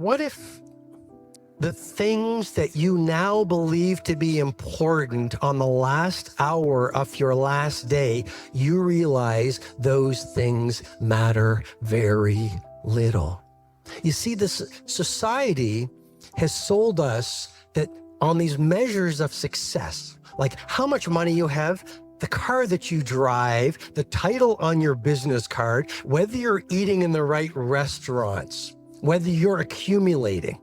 What if the things that you now believe to be important on the last hour of your last day, you realize those things matter very little? You see, this society has sold us that on these measures of success, like how much money you have, the car that you drive, the title on your business card, whether you're eating in the right restaurants, whether you're accumulating.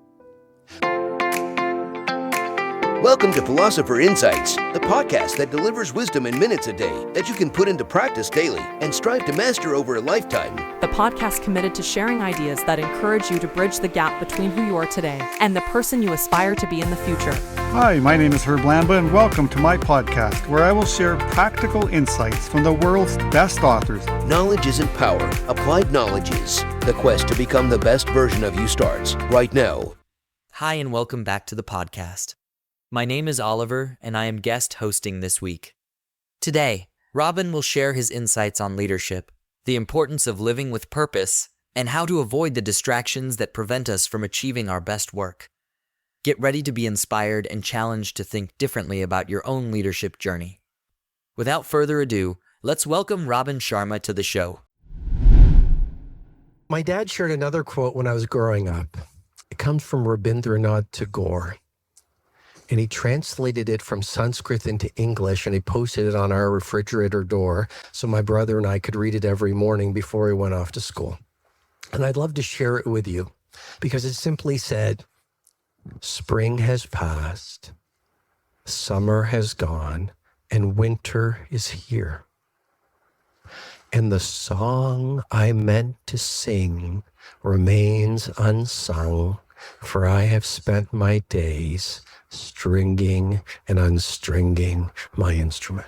Welcome to Philosopher Insights, the podcast that delivers wisdom in minutes a day that you can put into practice daily and strive to master over a lifetime. The podcast committed to sharing ideas that encourage you to bridge the gap between who you are today and the person you aspire to be in the future. Hi, my name is Herb Lamba, and welcome to my podcast, where I will share practical insights from the world's best authors. Knowledge isn't power. Applied knowledge is. The quest to become the best version of you starts right now. Hi, and welcome back to the podcast. My name is Oliver, and I am guest hosting this week. Today, Robin will share his insights on leadership, the importance of living with purpose, and how to avoid the distractions that prevent us from achieving our best work. Get ready to be inspired and challenged to think differently about your own leadership journey. Without further ado, let's welcome Robin Sharma to the show. My dad shared another quote when I was growing up. It comes from Rabindranath Tagore. And he translated it from Sanskrit into English, and he posted it on our refrigerator door so my brother and I could read it every morning before he went off to school. And I'd love to share it with you because it simply said, "Spring has passed, summer has gone, and winter is here. And the song I meant to sing remains unsung, for I have spent my days stringing and unstringing my instrument."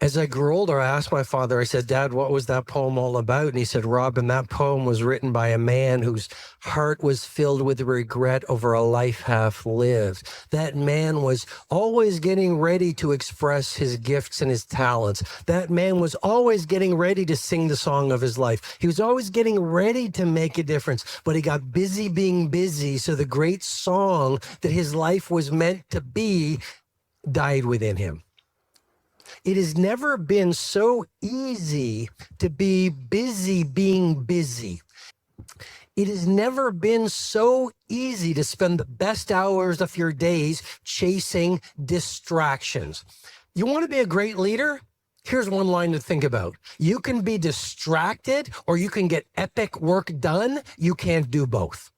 As I grew older, I asked my father, I said, "Dad, what was that poem all about?" And he said, "Robin, that poem was written by a man whose heart was filled with regret over a life half lived. That man was always getting ready to express his gifts and his talents. That man was always getting ready to sing the song of his life. He was always getting ready to make a difference, but he got busy being busy, so the great song that his life was meant to be died within him." It has never been so easy to be busy being busy. It has never been so easy to spend the best hours of your days chasing distractions. You want to be a great leader? Here's one line to think about. You can be distracted or you can get epic work done. You can't do both.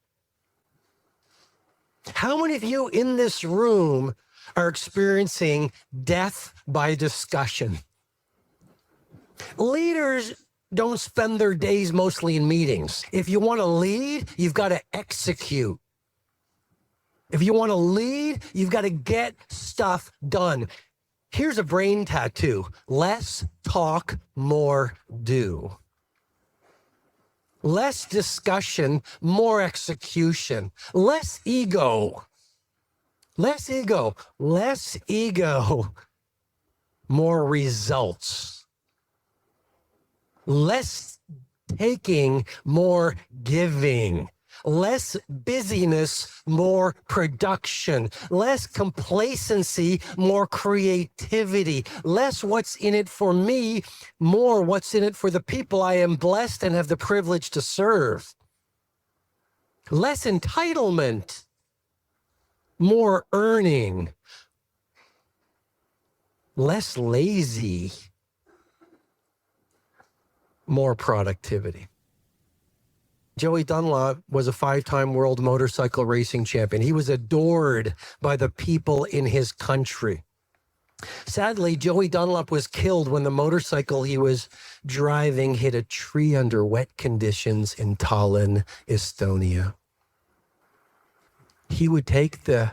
How many of you in this room are experiencing death by discussion? Leaders don't spend their days mostly in meetings. If you want to lead, you've got to execute. If you want to lead, you've got to get stuff done. Here's a brain tattoo. Less talk, more do. Less discussion, more execution. Less ego. Less ego, more results. Less taking, more giving. Less busyness, more production. Less complacency, more creativity. Less what's in it for me, more what's in it for the people I am blessed and have the privilege to serve. Less entitlement, more earning. Less lazy, more productivity. Joey Dunlop was a 5-time world motorcycle racing champion. He was adored by the people in his country. Sadly, Joey Dunlop was killed when the motorcycle he was driving hit a tree under wet conditions in Tallinn, Estonia. He would take the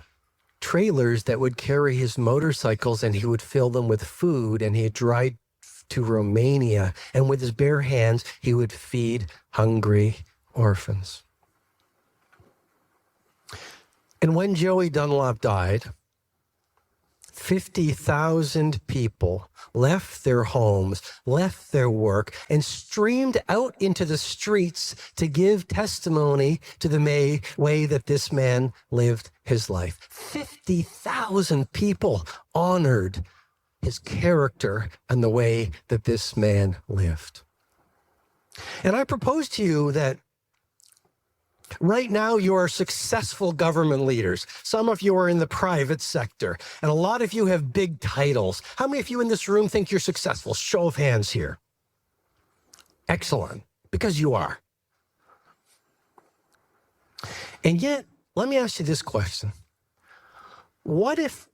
trailers that would carry his motorcycles and he would fill them with food, and he'd drive to Romania, and with his bare hands, he would feed hungry orphans. And when Joey Dunlop died, 50,000 people left their homes, left their work, and streamed out into the streets to give testimony to the way that this man lived his life. 50,000 people honored his character and the way that this man lived. And I propose to you that right now, you are successful government leaders. Some of you are in the private sector, and a lot of you have big titles. How many of you in this room think you're successful? Show of hands here. Excellent, because you are. And yet, let me ask you this question. What if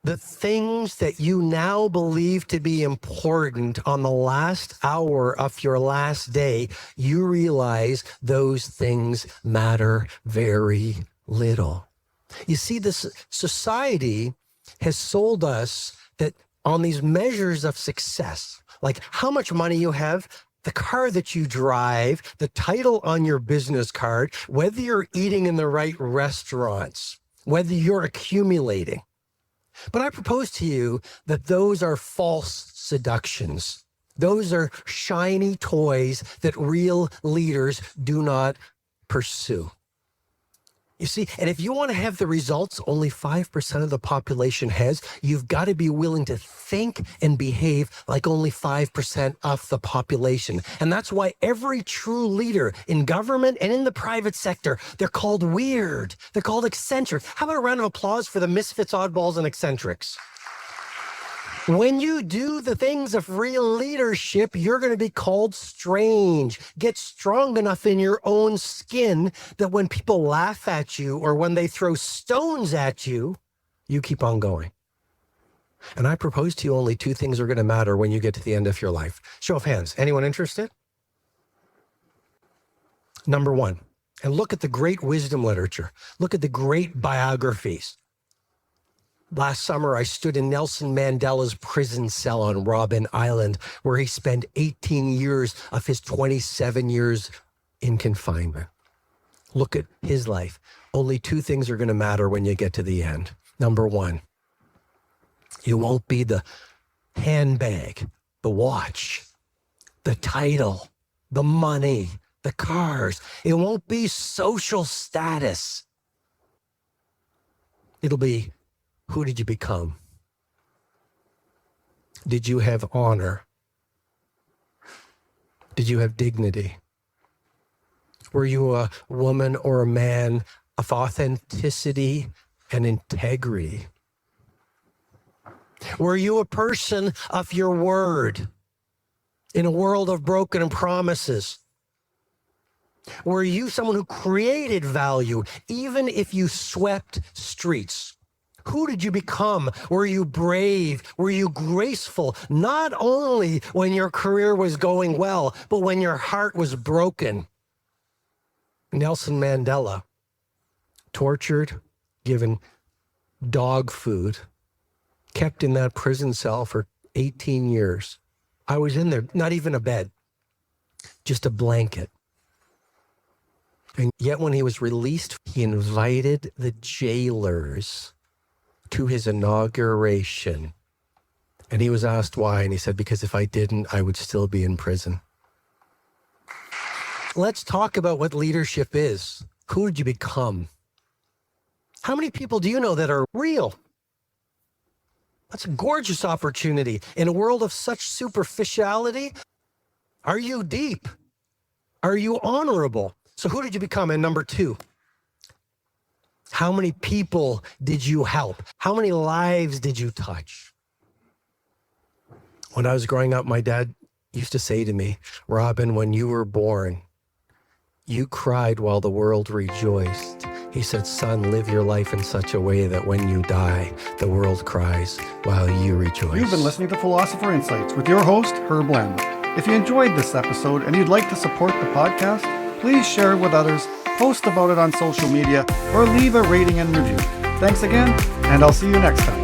the things that you now believe to be important on the last hour of your last day, you realize those things matter very little? You see, this society has sold us that on these measures of success, like how much money you have, the car that you drive, the title on your business card, whether you're eating in the right restaurants, whether you're accumulating. But I propose to you that those are false seductions. Those are shiny toys that real leaders do not pursue. You see, and if you want to have the results only 5% of the population has, you've got to be willing to think and behave like only 5% of the population. And that's why every true leader in government and in the private sector, they're called weird. They're called eccentric. How about a round of applause for the misfits, oddballs, and eccentrics? When you do the things of real leadership, you're going to be called strange. Get strong enough in your own skin that when people laugh at you or when they throw stones at you, you keep on going. And I propose to you only two things are going to matter when you get to the end of your life. Show of hands. Anyone interested? Number one, and look at the great wisdom literature. Look at the great biographies. Last summer, I stood in Nelson Mandela's prison cell on Robin Island, where he spent 18 years of his 27 years in confinement. Look at his life. Only two things are going to matter when you get to the end. Number one, you won't be the handbag, the watch, the title, the money, the cars. It won't be social status. It'll be, who did you become? Did you have honor? Did you have dignity? Were you a woman or a man of authenticity and integrity? Were you a person of your word in a world of broken promises? Were you someone who created value even if you swept streets? Who did you become? Were you brave? Were you graceful? Not only when your career was going well, but when your heart was broken. Nelson Mandela, tortured, given dog food, kept in that prison cell for 18 years. I was in there, not even a bed, just a blanket. And yet when he was released, he invited the jailers to his inauguration. And he was asked why, and he said, because if I didn't, I would still be in prison. Let's talk about what leadership is. Who did you become? How many people do you know that are real? That's a gorgeous opportunity. In a world of such superficiality, are you deep? Are you honorable? So who did you become? And number two, how many people did you help? How many lives did you touch? When I was growing up, my dad used to say to me, Robin, when you were born, you cried while the world rejoiced. He said, son, live your life in such a way that when you die, the world cries while you rejoice. You've been listening to Philosopher Insights with your host, Herb Lambert. If you enjoyed this episode and you'd like to support the podcast, please share it with others, post about it on social media, or leave a rating and review. Thanks again, and I'll see you next time.